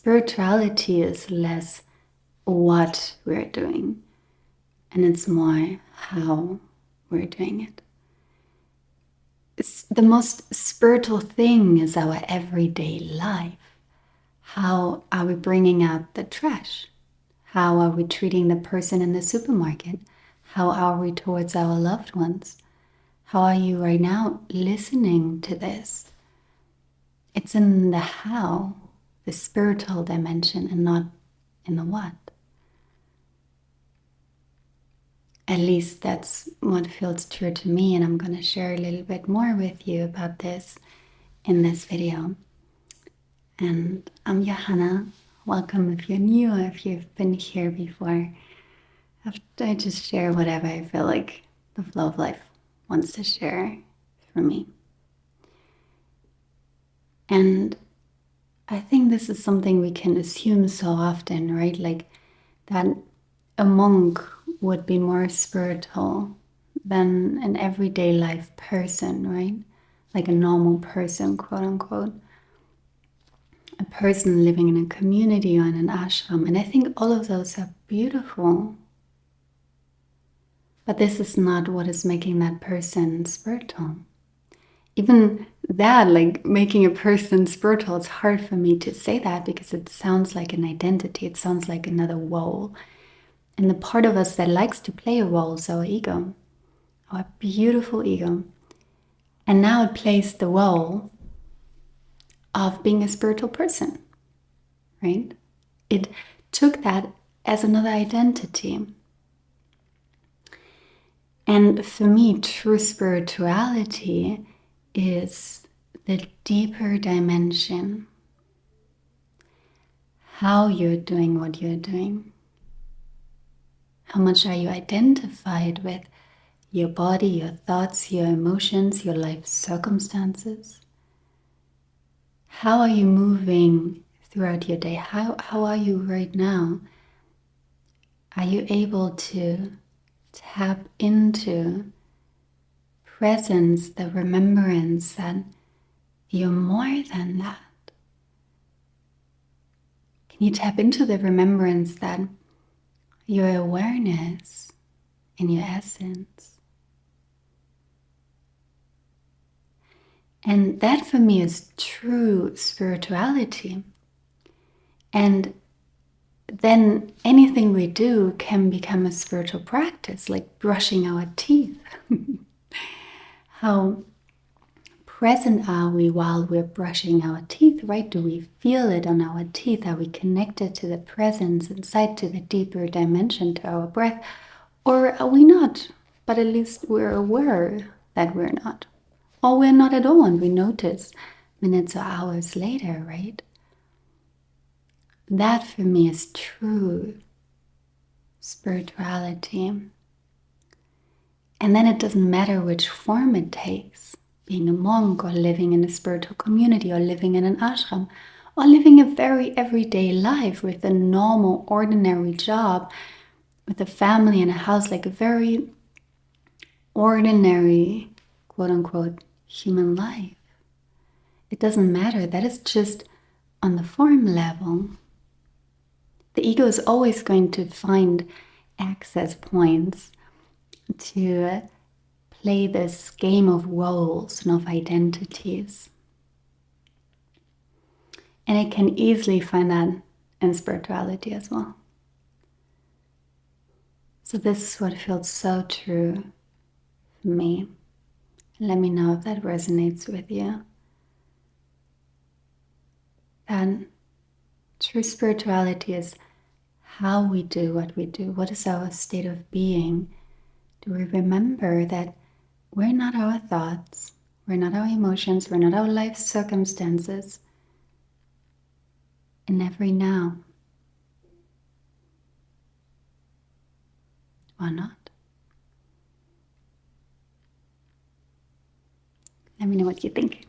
spirituality is less what we're doing, and it's more how we're doing it. The most spiritual thing is our everyday life. How are we bringing out the trash? How are we treating the person in the supermarket? How are we towards our loved ones? How are you right now listening to this? It's in the how, the spiritual dimension, and not in the what. At least that's what feels true to me, and I'm going to share a little bit more with you about this in this video. And I'm Johanna. Welcome if you're new or if you've been here before. I just share whatever I feel like the flow of life wants to share for me. And I think this is something we can assume so often, right? Like that a monk would be more spiritual than an everyday life person, right? Like a normal person, quote unquote. A person living in a community or in an ashram. And I think all of those are beautiful. But this is not what is making that person spiritual. Even that, like making a person spiritual, it's hard for me to say that because it sounds like an identity. It sounds like another role. And the part of us that likes to play a role is our ego, our beautiful ego. And now it plays the role of being a spiritual person, right? It took that as another identity. And for me, true spirituality is the deeper dimension. How you're doing what you're doing. How much are you identified with your body, your thoughts, your emotions, your life circumstances? How are you moving throughout your day? How are you right now? Are you able to tap into presence, the remembrance that you're more than that? Can you tap into the remembrance that your awareness and your essence? And that for me is true spirituality. And then anything we do can become a spiritual practice, like brushing our teeth. How present are we while we're brushing our teeth, right? Do we feel it on our teeth? Are we connected to the presence inside, to the deeper dimension, to our breath? Or are we not? But at least we're aware that we're not. Or we're not at all and we notice minutes or hours later, right? That for me is true spirituality. And then it doesn't matter which form it takes, being a monk or living in a spiritual community or living in an ashram or living a very everyday life with a normal, ordinary job, with a family and a house, like a very ordinary, quote unquote, human life. It doesn't matter. That is just on the form level. The ego is always going to find access points to play this game of roles and of identities. And it can easily find that in spirituality as well. So this is what feels so true for me. Let me know if that resonates with you. And true spirituality is how we do what we do. What is our state of being? Do we remember that we're not our thoughts, we're not our emotions, we're not our life circumstances in every now? Or not? Let me know what you think.